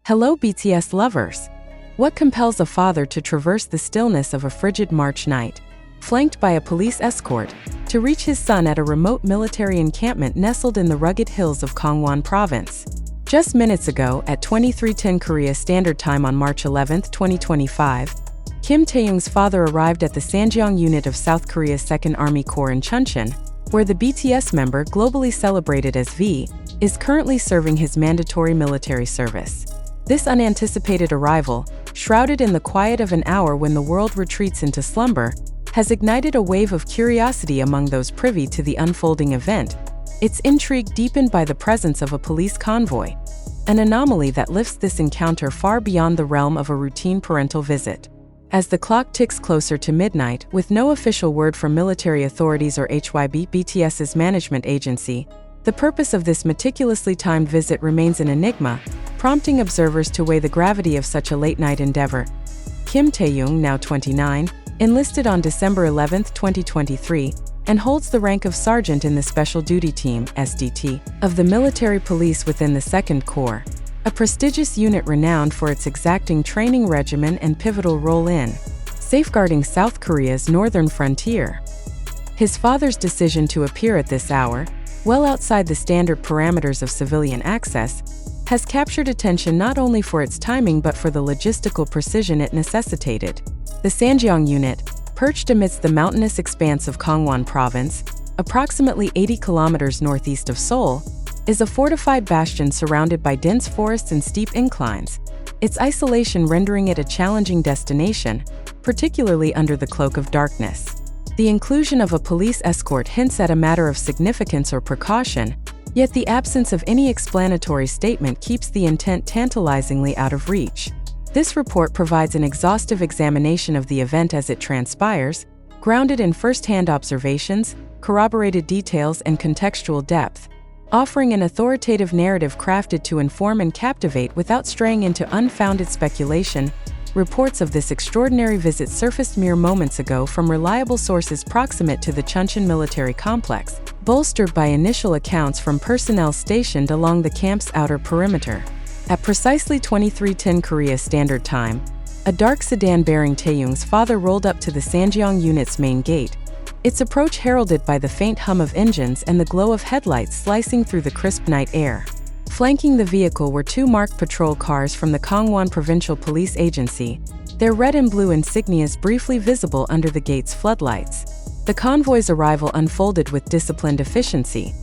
Hello BTS lovers! What compels a father to traverse the stillness of a frigid March night, flanked by a police escort, to reach his son at a remote military encampment nestled in the rugged hills of Gangwon Province? Just minutes ago, at 23:10 Korea Standard Time on March 11, 2025, Kim Taehyung's father arrived at the Ssangyong unit of South Korea's 2nd Army Corps in Chuncheon, where the BTS member, globally celebrated as V, is currently serving his mandatory military service. This unanticipated arrival, shrouded in the quiet of an hour when the world retreats into slumber, has ignited a wave of curiosity among those privy to the unfolding event, its intrigue deepened by the presence of a police convoy, an anomaly that lifts this encounter far beyond the realm of a routine parental visit. As the clock ticks closer to midnight, with no official word from military authorities or BTS's management agency, the purpose of this meticulously timed visit remains an enigma, prompting observers to weigh the gravity of such a late-night endeavor. Kim Taehyung, now 29, enlisted on December 11, 2023, and holds the rank of Sergeant in the Special Duty Team (SDT) of the military police within the 2nd Corps, a prestigious unit renowned for its exacting training regimen and pivotal role in safeguarding South Korea's northern frontier. His father's decision to appear at this hour, well outside the standard parameters of civilian access, has captured attention not only for its timing but for the logistical precision it necessitated. The Ssangyong unit, perched amidst the mountainous expanse of Gangwon Province, approximately 80 kilometers northeast of Seoul, is a fortified bastion surrounded by dense forests and steep inclines, its isolation rendering it a challenging destination, particularly under the cloak of darkness. The inclusion of a police escort hints at a matter of significance or precaution, yet the absence of any explanatory statement keeps the intent tantalizingly out of reach. This report provides an exhaustive examination of the event as it transpires, grounded in first-hand observations, corroborated details, and contextual depth, offering an authoritative narrative crafted to inform and captivate without straying into unfounded speculation. Reports of this extraordinary visit surfaced mere moments ago from reliable sources proximate to the Chuncheon military complex, bolstered by initial accounts from personnel stationed along the camp's outer perimeter. At precisely 23:10 Korea Standard Time, a dark sedan bearing Taehyung's father rolled up to the Ssangyong unit's main gate, its approach heralded by the faint hum of engines and the glow of headlights slicing through the crisp night air. Flanking the vehicle were 2 marked patrol cars from the Gangwon Provincial Police Agency, their red and blue insignias briefly visible under the gate's floodlights. The convoy's arrival unfolded with disciplined efficiency.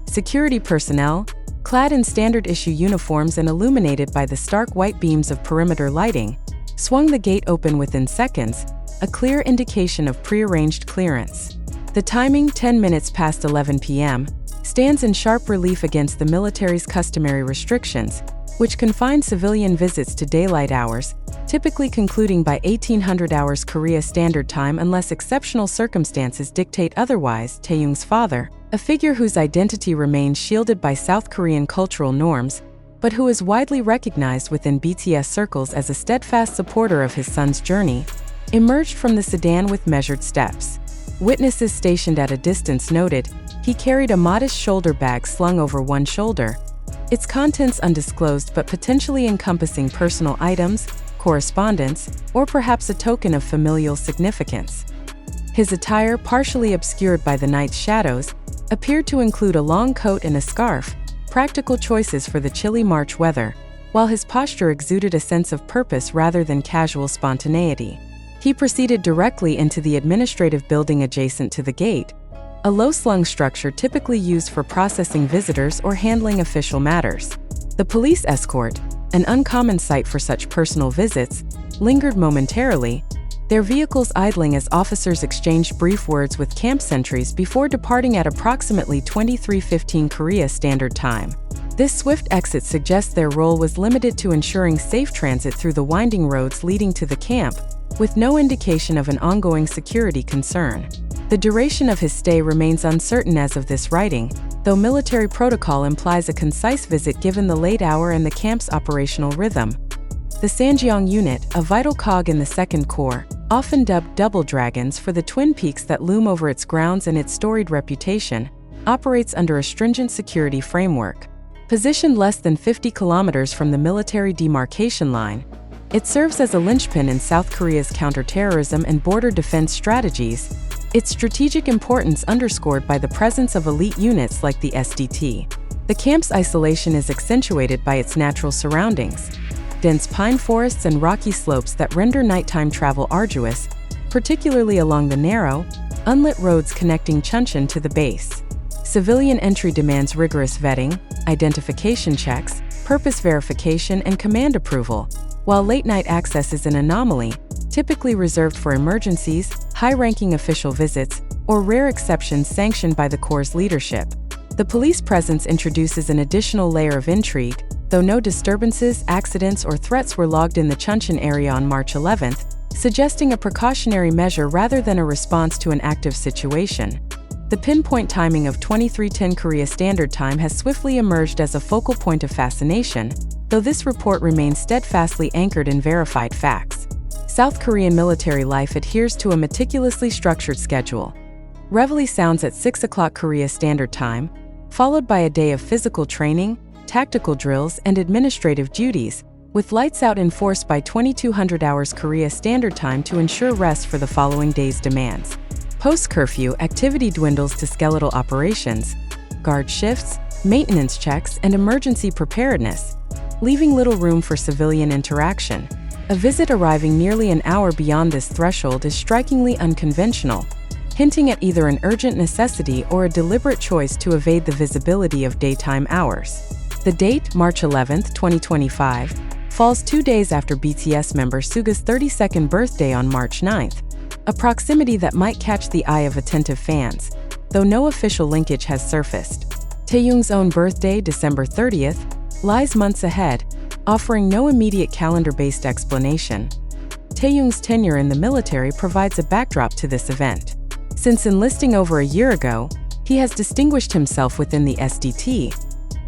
Security personnel, clad in standard-issue uniforms and illuminated by the stark white beams of perimeter lighting, swung the gate open within seconds, a clear indication of prearranged clearance. The timing, 10 minutes past 11 p.m., stands in sharp relief against the military's customary restrictions, which confine civilian visits to daylight hours, typically concluding by 1800 hours Korea Standard Time unless exceptional circumstances dictate otherwise. Taehyung's father, a figure whose identity remains shielded by South Korean cultural norms, but who is widely recognized within BTS circles as a steadfast supporter of his son's journey, emerged from the sedan with measured steps. Witnesses stationed at a distance noted he carried a modest shoulder bag slung over one shoulder, its contents undisclosed but potentially encompassing personal items, correspondence, or perhaps a token of familial significance. His attire, partially obscured by the night's shadows, appeared to include a long coat and a scarf, practical choices for the chilly March weather, while his posture exuded a sense of purpose rather than casual spontaneity. He proceeded directly into the administrative building adjacent to the gate, a low-slung structure typically used for processing visitors or handling official matters. The police escort, an uncommon sight for such personal visits, lingered momentarily, their vehicles idling as officers exchanged brief words with camp sentries before departing at approximately 23:15 Korea Standard Time. This swift exit suggests their role was limited to ensuring safe transit through the winding roads leading to the camp, with no indication of an ongoing security concern. The duration of his stay remains uncertain as of this writing, though military protocol implies a concise visit given the late hour and the camp's operational rhythm. The Ssangyong unit, a vital cog in the 2nd Corps, often dubbed Double Dragons for the twin peaks that loom over its grounds and its storied reputation, operates under a stringent security framework. Positioned less than 50 kilometers from the military demarcation line, it serves as a linchpin in South Korea's counterterrorism and border defense strategies, its strategic importance underscored by the presence of elite units like the SDT. The camp's isolation is accentuated by its natural surroundings, dense pine forests and rocky slopes that render nighttime travel arduous, particularly along the narrow, unlit roads connecting Chuncheon to the base. Civilian entry demands rigorous vetting, identification checks, purpose verification, and command approval, while late-night access is an anomaly, typically reserved for emergencies, high-ranking official visits, or rare exceptions sanctioned by the Corps' leadership. The police presence introduces an additional layer of intrigue, though no disturbances, accidents, or threats were logged in the Chuncheon area on March 11th, suggesting a precautionary measure rather than a response to an active situation. The pinpoint timing of 23:10 Korea Standard Time has swiftly emerged as a focal point of fascination, though this report remains steadfastly anchored in verified facts. South Korean military life adheres to a meticulously structured schedule. Reveille sounds at 6 o'clock Korea Standard Time, followed by a day of physical training, tactical drills, and administrative duties, with lights out enforced by 2200 hours Korea Standard Time to ensure rest for the following day's demands. Post-curfew, activity dwindles to skeletal operations, guard shifts, maintenance checks, and emergency preparedness, leaving little room for civilian interaction. A visit arriving nearly an hour beyond this threshold is strikingly unconventional, hinting at either an urgent necessity or a deliberate choice to evade the visibility of daytime hours. The date, March 11, 2025, falls 2 days after BTS member Suga's 32nd birthday on March 9th, a proximity that might catch the eye of attentive fans, though no official linkage has surfaced. Taehyung's own birthday, December 30th, lies months ahead, offering no immediate calendar-based explanation. Taehyung's tenure in the military provides a backdrop to this event. Since enlisting over a year ago, he has distinguished himself within the SDT,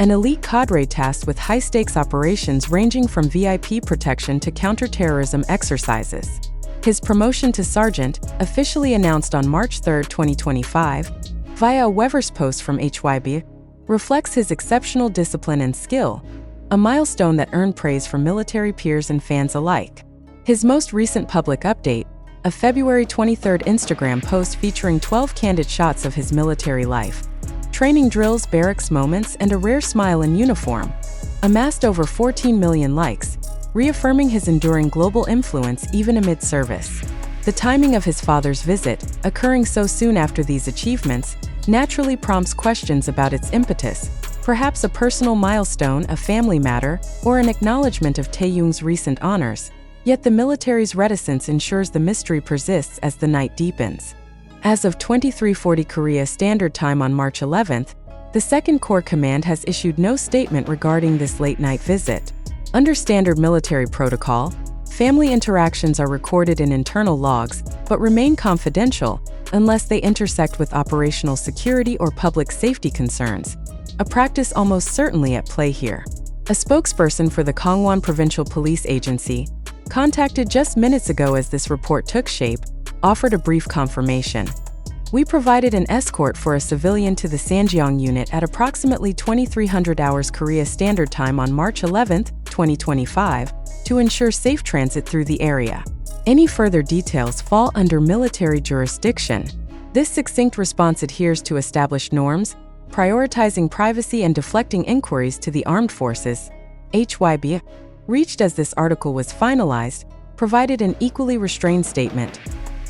an elite cadre tasked with high-stakes operations ranging from VIP protection to counterterrorism exercises. His promotion to sergeant, officially announced on March 3, 2025, via a Weverse post from HYB, reflects his exceptional discipline and skill, a milestone that earned praise from military peers and fans alike. His most recent public update, a February 23 Instagram post featuring 12 candid shots of his military life, training drills, barracks moments, and a rare smile in uniform, amassed over 14 million likes, reaffirming his enduring global influence even amid service. The timing of his father's visit, occurring so soon after these achievements, naturally prompts questions about its impetus, perhaps a personal milestone, a family matter, or an acknowledgement of Taehyung's recent honors. Yet the military's reticence ensures the mystery persists as the night deepens. As of 23:40 Korea Standard Time on March 11th, the 2nd Corps Command has issued no statement regarding this late-night visit. Under standard military protocol, family interactions are recorded in internal logs but remain confidential unless they intersect with operational security or public safety concerns, a practice almost certainly at play here. A spokesperson for the Gangwon Provincial Police Agency, contacted just minutes ago as this report took shape, offered a brief confirmation. "We provided an escort for a civilian to the Ssangyong unit at approximately 2300 hours Korea Standard Time on March 11, 2025, to ensure safe transit through the area. Any further details fall under military jurisdiction." This succinct response adheres to established norms, prioritizing privacy and deflecting inquiries to the armed forces. HYB, reached as this article was finalized, provided an equally restrained statement.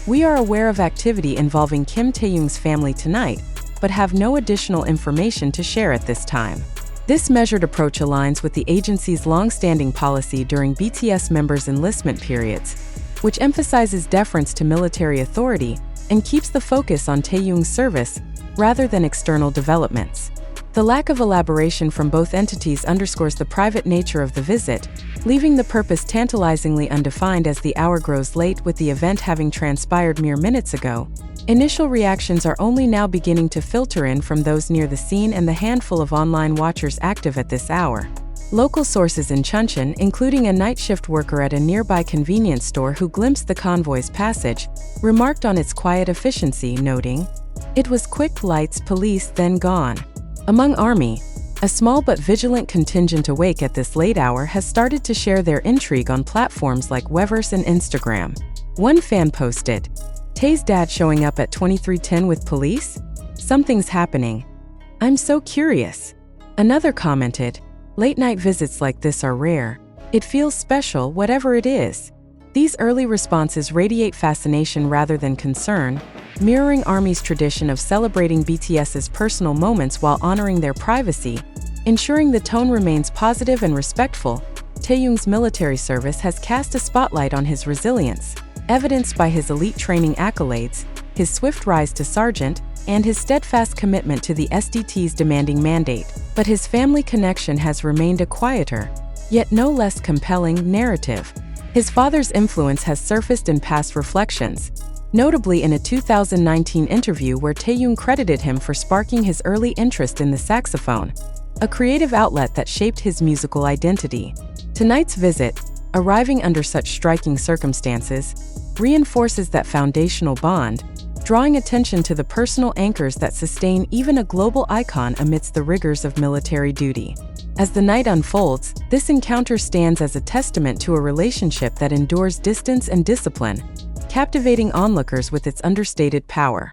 "We are aware of activity involving Kim Taehyung's family tonight, but have no additional information to share at this time." This measured approach aligns with the agency's long-standing policy during BTS members' enlistment periods, which emphasizes deference to military authority and keeps the focus on Taehyung's service rather than external developments. The lack of elaboration from both entities underscores the private nature of the visit, leaving the purpose tantalizingly undefined as the hour grows late. With the event having transpired mere minutes ago, initial reactions are only now beginning to filter in from those near the scene and the handful of online watchers active at this hour. Local sources in Chuncheon, including a night shift worker at a nearby convenience store who glimpsed the convoy's passage, remarked on its quiet efficiency, noting, "It was quick, lights, police, then gone." Among Army, A small but vigilant contingent awake at this late hour has started to share their intrigue on platforms like Weverse and Instagram. One fan posted, "Tae's dad showing up at 2310 with police? Something's happening. I'm so curious." Another commented, "Late-night visits like this are rare. It feels special, whatever it is." These early responses radiate fascination rather than concern, mirroring ARMY's tradition of celebrating BTS's personal moments while honoring their privacy. Ensuring the tone remains positive and respectful, Taehyung's military service has cast a spotlight on his resilience, evidenced by his elite training accolades, his swift rise to sergeant, and his steadfast commitment to the SDT's demanding mandate. But his family connection has remained a quieter, yet no less compelling, narrative. His father's influence has surfaced in past reflections, notably in a 2019 interview where Taehyung credited him for sparking his early interest in the saxophone, a creative outlet that shaped his musical identity. Tonight's visit, arriving under such striking circumstances, reinforces that foundational bond, drawing attention to the personal anchors that sustain even a global icon amidst the rigors of military duty. As the night unfolds, this encounter stands as a testament to a relationship that endures distance and discipline, captivating onlookers with its understated power.